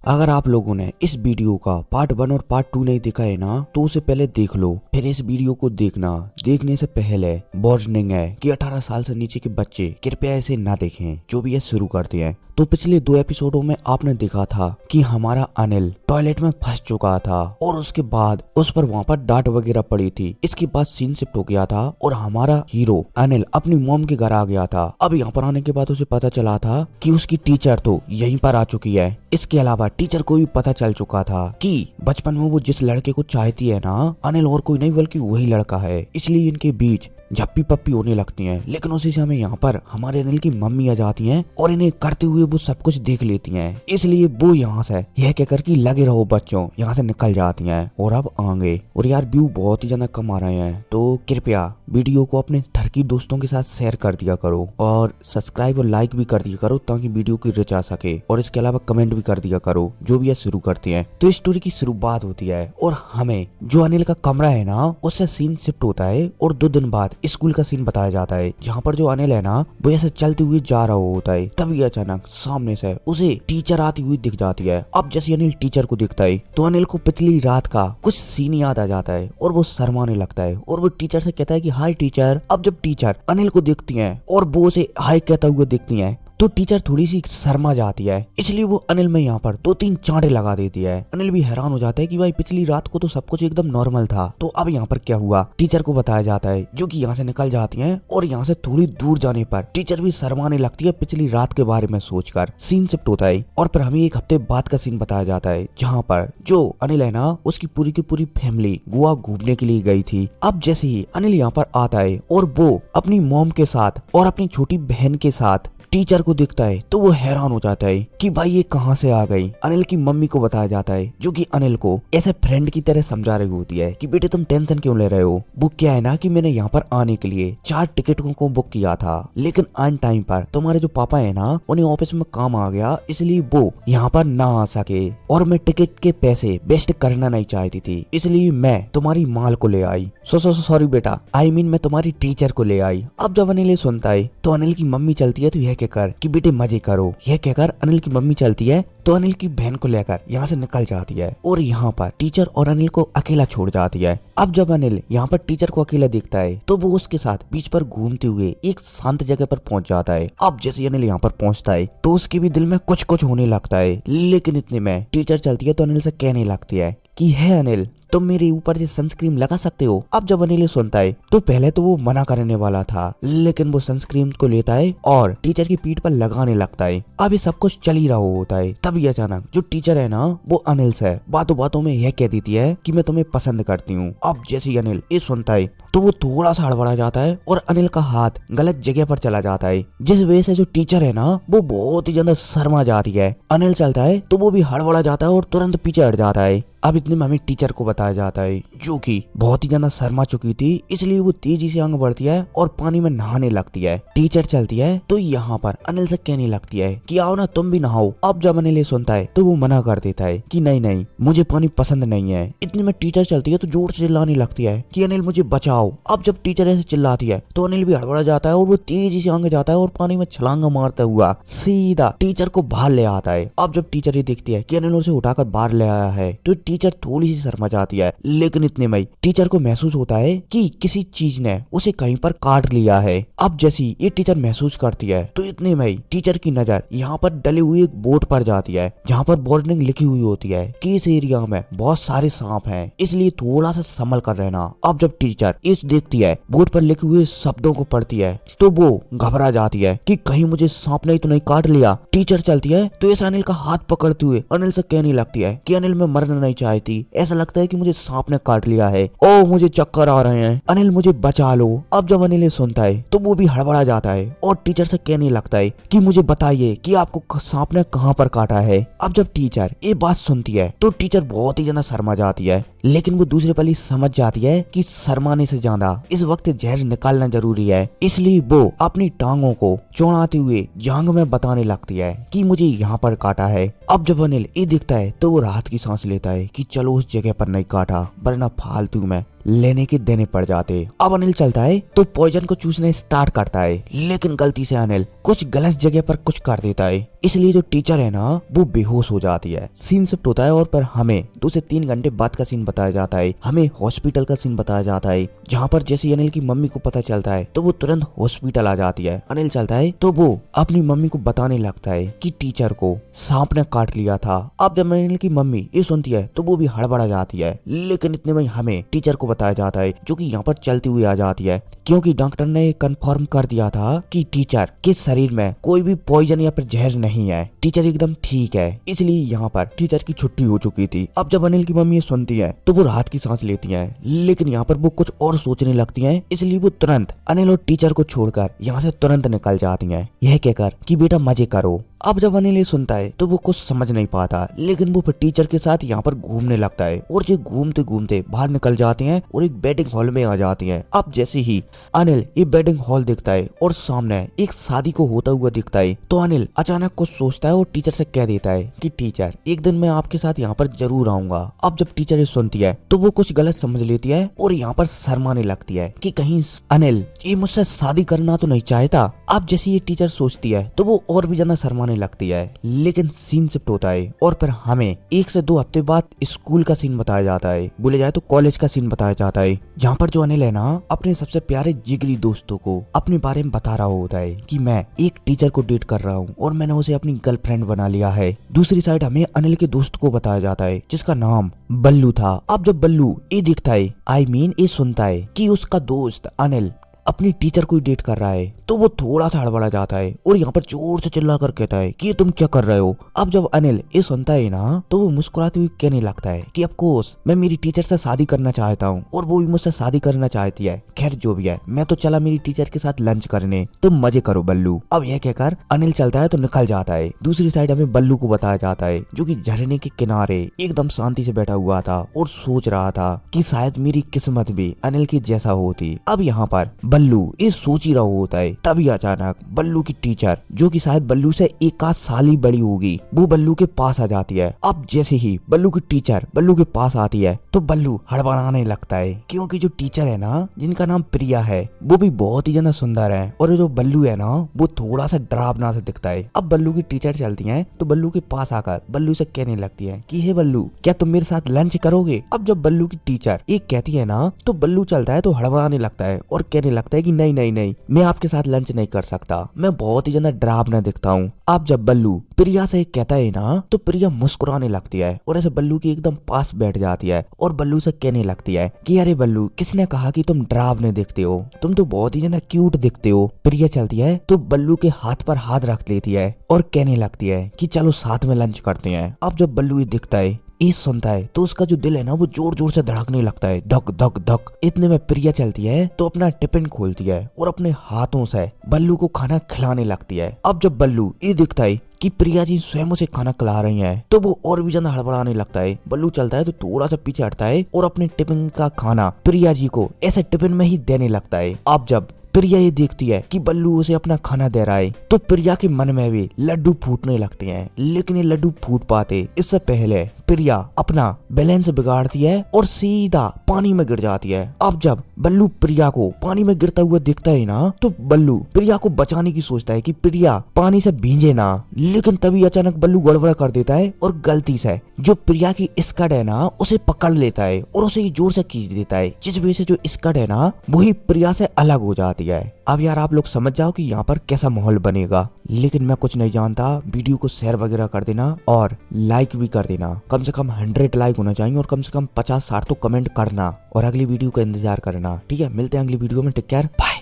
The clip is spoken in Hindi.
अगर आप लोगों ने इस वीडियो का पार्ट 1 और पार्ट 2 नहीं देखा है ना, तो उसे पहले देख लो, फिर इस वीडियो को देखना। देखने से पहले वार्निंग है कि 18 साल से नीचे के बच्चे कृपया इसे ना देखें। जो भी है शुरू करते हैं। तो पिछले 2 एपिसोडों में आपने देखा था कि हमारा अनिल टॉयलेट में फंस चुका था और उसके बाद उस पर वहाँ पर डांट वगैरह पड़ी थी। इसके बाद सीन शिफ्ट हो गया था और हमारा हीरो अनिल अपनी मॉम के घर आ गया था। अब यहाँ पर आने के बाद उसे पता चला था कि उसकी टीचर तो यहीं पर आ चुकी है। इसके अलावा टीचर को भी पता चल चुका था कि बचपन में वो जिस लड़के को चाहती है ना, अनिल और कोई नहीं बल्कि वही लड़का है। इसलिए इनके बीच झप्पी पप्पी होने लगती हैं। लेकिन उसी समय यहाँ पर हमारे अनिल की मम्मी आ जाती हैं और इन्हें करते हुए वो सब कुछ देख लेती हैं। इसलिए वो यहाँ से यह कहकर कि लगे रहो बच्चों, यहाँ से निकल जाती हैं और अब आगे। और यार व्यू बहुत ही ज्यादा कम आ रहे हैं, तो कृपया वीडियो को अपने ठरकी दोस्तों के साथ शेयर कर दिया करो और सब्सक्राइब और लाइक भी कर दिया करो ताकि वीडियो की रीच आ सके। और इसके अलावा कमेंट भी कर दिया करो। जो भी है शुरू करते हैं। तो स्टोरी की शुरुआत होती है और हमें जो अनिल का कमरा है ना, उससे सीन शिफ्ट होता है और 2 दिन बाद स्कूल का सीन बताया जाता है, जहाँ पर जो अनिल है ना वो ऐसे चलते हुए जा रहा होता है। तभी अचानक सामने से उसे टीचर आती हुई दिख जाती है। अब जैसे अनिल टीचर को दिखता है तो अनिल को पिछली रात का कुछ सीन याद आ जाता है और वो शर्माने लगता है और वो टीचर से कहता है कि हाय टीचर। अब जब टीचर अनिल को देखती है और वो उसे हाय कहता हुआ देखती है तो टीचर थोड़ी सी शर्मा जाती है। इसलिए वो अनिल में यहाँ पर 2-3 चांटे लगा देती है। अनिल भी हैरान हो जाता है कि भाई पिछली रात को तो सब कुछ एकदम नॉर्मल था, तो अब यहाँ पर क्या हुआ। टीचर को बताया जाता है, जो कि यहाँ से निकल जाती हैं और यहाँ से थोड़ी दूर जाने पर टीचर भी शर्माने लगती है पिछली रात के बारे में सोचकर। सीन शिफ्ट होता है और फिर हमें 1 हफ्ते बाद का सीन बताया जाता है, जहाँ पर जो अनिल है ना उसकी पूरी की पूरी फैमिली गोवा घूमने के लिए गई थी। अब जैसे ही अनिल यहाँ पर आता है और वो अपनी मॉम के साथ और अपनी छोटी बहन के साथ टीचर को दिखता है तो वो हैरान हो जाता है कि भाई ये कहाँ से आ गई। अनिल की मम्मी को बताया जाता है, जो कि अनिल को ऐसे फ्रेंड की तरह समझा रही होती है कि बेटे तुम टेंशन क्यों ले रहे हो। वो क्या है ना कि मैंने यहाँ पर आने के लिए 4 टिकटों को बुक किया था, लेकिन आन टाइम पर तुम्हारे जो पापा है ना उन्हें ऑफिस में काम आ गया, इसलिए वो यहाँ पर ना आ सके और मैं टिकट के पैसे वेस्ट करना नहीं चाहती थी, इसलिए मैं तुम्हारी माल को ले आई। सॉरी बेटा, आई मीन मैं तुम्हारी टीचर को ले आई। अब जब अनिल सुनता है तो अनिल की मम्मी चलती है तो यह कहकर कि बेटे मजे करो। यह कहकर अनिल की मम्मी चलती है तो अनिल की बहन को लेकर यहाँ से निकल जाती है और यहाँ पर टीचर और अनिल को अकेला छोड़ जाती है। अब जब अनिल यहाँ पर टीचर को अकेला देखता है तो वो उसके साथ बीच पर घूमते हुए एक शांत जगह पर पहुंच जाता है। अब जैसे अनिल यहाँ पर पहुंचता है तो उसके भी दिल में कुछ कुछ होने लगता है, लेकिन इतने में टीचर चलती है तो अनिल से कहने लगती है कि है अनिल तुम मेरे ऊपर से सनस्क्रीन लगा सकते हो। अब जब अनिल सुनता है तो पहले तो वो मना करने वाला था, लेकिन वो सनस्क्रीन को लेता है और टीचर की पीठ पर लगाने लगता है। अब ये सब कुछ चल ही रहा होता है, तभी अचानक जो टीचर है ना वो अनिल से बातों बातों में यह कह देती है कि मैं तुम्हें पसंद करती हूँ। अब जैसे अनिल ये सुनता है तो वो थोड़ा सा हड़बड़ा जाता है और अनिल का हाथ गलत जगह पर चला जाता है, जिस वजह से जो टीचर है ना वो बहुत ही ज्यादा शर्मा जाती है। अनिल चलता है तो वो भी हड़बड़ा जाता है और तुरंत पीछे हट जाता है। अब इतने में हमें टीचर को बताया जाता है, जो कि बहुत ही ज्यादा शर्मा चुकी थी, इसलिए वो तेजी से आगे बढ़ती है और पानी में नहाने लगती है। टीचर चलती है तो यहाँ पर अनिल से कहने लगती है कि आओ ना तुम भी नहाओ। अब जब अनिल सुनता है तो वो मना कर देता है कि नहीं नहीं मुझे पानी पसंद नहीं है। इतने में टीचर चलती है तो जोर से चिल्लाने लगती है कि अनिल मुझे बचाओ। अब जब टीचर ऐसे चिल्लाती है तो अनिल भी हड़बड़ा जाता है और वो तेजी से आगे जाता है और पानी में छलांगा मारता हुआ सीधा टीचर को बाहर ले आता है। अब जब टीचर ये देखती है कि अनिल उसे उठाकर बाहर ले आया है तो टीचर थोड़ी सी शर्मा जाती है, लेकिन इतने में टीचर को महसूस होता है कि किसी चीज ने उसे कहीं पर काट लिया है। अब जैसी ये टीचर महसूस करती है तो इतने में टीचर की नजर यहाँ पर डले हुए एक बोर्ड पर जाती है, जहाँ पर वार्निंग लिखी हुई होती है कि इस एरिया में बहुत सारे सांप हैं, इसलिए थोड़ा सा संभल कर रहना। अब जब टीचर इस देखती है बोर्ड पर लिखे हुए शब्दों को पढ़ती है तो वो घबरा जाती है कि कहीं मुझे सांप ने तो नहीं काट लिया। टीचर चलती है तो इस अनिल का हाथ पकड़ते हुए अनिल से कहने लगती है कि अनिल मैं मरना नहीं चाहती, ऐसा लगता है कि मुझे सांप ने काट लिया है। ओ मुझे चक्कर आ रहे हैं, अनिल मुझे बचा लो। अब जब अनिल सुनता है तो वो भी हड़बड़ा जाता है और टीचर से कहने लगता है कि मुझे बताइए कि आपको सांप ने कहाँ पर काटा है। अब जब टीचर ये बात सुनती है तो टीचर बहुत ही ज्यादा शर्मा जाती है, लेकिन वो दूसरे पल ही समझ जाती है कि शर्माने से ज्यादा इस वक्त जहर निकालना जरूरी है, इसलिए वो अपनी टांगों को चौड़ाते हुए जांग में बताने लगती है कि मुझे यहाँ पर काटा है। अब जब अनिल ये दिखता है तो वो राहत की सांस लेता है कि चलो उस जगह पर नहीं काटा, वरना फालतू में लेने के देने पड़ जाते। अब अनिल चलता है तो पॉइजन को चूसने स्टार्ट करता है, लेकिन गलती से अनिल कुछ गलत जगह पर कुछ कर देता है, इसलिए जो टीचर है ना वो बेहोश हो जाती है। सीन शिफ्ट होता है और पर हमें 2 से 3 घंटे बाद का सीन बताया जाता है। हमें हॉस्पिटल का सीन बताया जाता है, जहाँ पर जैसे अनिल की मम्मी को पता चलता है तो वो तुरंत हॉस्पिटल आ जाती है। अनिल चलता है तो वो अपनी मम्मी को बताने लगता है कि टीचर को सांप ने काट लिया था। अब जब अनिल की मम्मी ये सुनती है तो वो भी हड़बड़ा जाती है, लेकिन इतने में हमें टीचर को बताया जाता है जो कि यहाँ पर चलती हुई आ जाती है, क्योंकि डॉक्टर ने कंफर्म कर दिया था कि टीचर के शरीर में कोई भी पॉइजन या फिर जहर नहीं है, टीचर एकदम ठीक है। इसलिए यहाँ पर टीचर की छुट्टी हो चुकी थी। अब जब अनिल की मम्मी ये सुनती है तो वो राहत की सांस लेती है, लेकिन यहाँ पर वो कुछ और सोचने लगती है, इसलिए वो तुरंत अनिल और टीचर को छोड़कर यहाँ से तुरंत निकल जाती है, यह कहकर कि बेटा मजे करो। अब जब अनिल ये सुनता है तो वो कुछ समझ नहीं पाता, लेकिन वो फिर टीचर के साथ यहाँ पर घूमने लगता है और जो घूमते घूमते बाहर निकल जाते हैं और एक वेडिंग हॉल में आ जाती हैं। अब जैसे ही अनिल ये वेडिंग हॉल दिखता है और सामने एक शादी को होता हुआ दिखता है, तो अनिल अचानक कुछ सोचता है और टीचर से कह देता है कि टीचर एक दिन मैं आपके साथ यहाँ पर जरूर आऊंगा। अब जब टीचर ये सुनती है तो वो कुछ गलत समझ लेती है और यहाँ पर शर्माने लगती है कि कहीं अनिल ये मुझसे शादी करना तो नहीं चाहता। अब जैसे ये टीचर सोचती है तो वो और भी ज्यादा शर्माने लगती है, लेकिन सीन शिफ्ट होता है और फिर हमें 1 से 2 हफ्ते बाद स्कूल का सीन बताया जाता है, बोले जाए तो कॉलेज का सीन बताया जाता है, जहाँ पर जो अनिल है ना अपने सबसे प्यारे जिगरी दोस्तों को अपने बारे में बता रहा होता है कि मैं एक टीचर को डेट कर रहा हूँ और मैंने उसे अपनी गर्लफ्रेंड बना लिया है। दूसरी साइड हमें अनिल के दोस्त को बताया जाता है जिसका नाम बल्लू था। अब जब बल्लू ये दिखता है ये सुनता है कि उसका दोस्त अनिल अपनी टीचर को डेट कर रहा है, तो वो थोड़ा सा हड़बड़ा जाता है और यहाँ पर जोर से चिल्ला कर कहता है कि ये तुम क्या कर रहे हो। अब जब अनिल ये सुनता है ना तो वो मुस्कुराते हुए कहने लगता है कि ऑफ कोर्स मैं मेरी टीचर से शादी करना चाहता हूँ और वो भी मुझसे शादी करना चाहती है। खैर जो भी है, मैं तो चला मेरी टीचर के साथ लंच करने, तुम मजे करो बल्लू। अब यह कहकर अनिल चलता है तो निकल जाता है। दूसरी साइड हमें बल्लू को बताया जाता है जो कि झरने के किनारे एकदम शांति से बैठा हुआ था और सोच रहा था कि शायद मेरी किस्मत भी अनिल की जैसा होती। अब यहाँ पर बल्लू ये सोच ही रहा होता है, तभी अचानक बल्लू की टीचर जो कि शायद बल्लू से 1 आध साल ही बड़ी होगी, वो बल्लू के पास आ जाती है। अब जैसे ही बल्लू की टीचर बल्लू के पास आती है तो बल्लू हड़बड़ाने लगता है, क्योंकि जो टीचर है ना जिनका नाम प्रिया है वो भी बहुत ही ज्यादा सुंदर है और जो बल्लू है ना वो थोड़ा सा डरावना सा दिखता है। अब बल्लू की टीचर चलती है तो बल्लू के पास आकर बल्लू से कहने लगती है कि हे बल्लू क्या तुम मेरे साथ लंच करोगे। अब जब बल्लू की टीचर एक कहती है ना तो बल्लू चलता है तो हड़बड़ाने लगता है और कहने लगता है कि नहीं मैं आपके साथ लंच नहीं कर सकता, मैं बहुत ही ज्यादा डरावना दिखता हूँ। अब जब बल्लू प्रिया से कहता है ना तो प्रिया मुस्कुराने लगती है और ऐसे बल्लू की एकदम पास बैठ जाती है और बल्लू से कहने लगती है कि अरे बल्लू किसने कहा कि तुम डरावने दिखते हो, तुम तो बहुत ही ज्यादा क्यूट दिखते हो। प्रिया चलती है तो बल्लू के हाथ पर हाथ रख लेती है और कहने लगती है कि चलो साथ में लंच करते हैं। अब जब बल्लू ये दिखता है सुनता है तो उसका जो दिल है ना वो जोर जोर से धड़कने लगता है, धक धक धक। इतने में प्रिया चलती है तो अपना टिफिन खोलती है और अपने हाथों से बल्लू को खाना खिलाने लगती है। अब जब बल्लू ये दिखता है कि प्रिया जी स्वयं उसे खाना खिला रही हैं तो वो और भी ज्यादा हड़बड़ाने लगता है। बल्लू चलता है तो थोड़ा सा पीछे हटता है और अपने टिफिन का खाना प्रिया जी को ऐसे टिफिन में ही देने लगता है। अब जब प्रिया ये देखती है कि बल्लू उसे अपना खाना दे रहा है तो प्रिया के मन में भी लड्डू फूटने लगते हैं, लेकिन ये लड्डू फूट पाते इससे पहले प्रिया अपना बैलेंस बिगाड़ती है और सीधा पानी में गिर जाती है। अब जब बल्लू प्रिया को पानी में गिरता हुआ दिखता है ना तो बल्लू प्रिया को बचाने की सोचता है कि प्रिया पानी से भींजे ना, लेकिन तभी अचानक बल्लू गड़बड़ कर देता है और गलती से जो प्रिया की स्कर्ट है ना उसे पकड़ लेता है और उसे जोर से खींच देता है, जिस वजह से जो स्कर्ट है ना वही प्रिया से अलग हो जाती है। अब यार आप लोग समझ जाओ कि यहाँ पर कैसा माहौल बनेगा, लेकिन मैं कुछ नहीं जानता। वीडियो को शेयर वगैरह कर देना और लाइक भी कर देना, कम से कम 100 लाइक होना चाहिए और कम से कम 50-60 तो कमेंट करना और अगली वीडियो का इंतजार करना। ठीक है, मिलते हैं अगली वीडियो में, टेक केयर, बाय।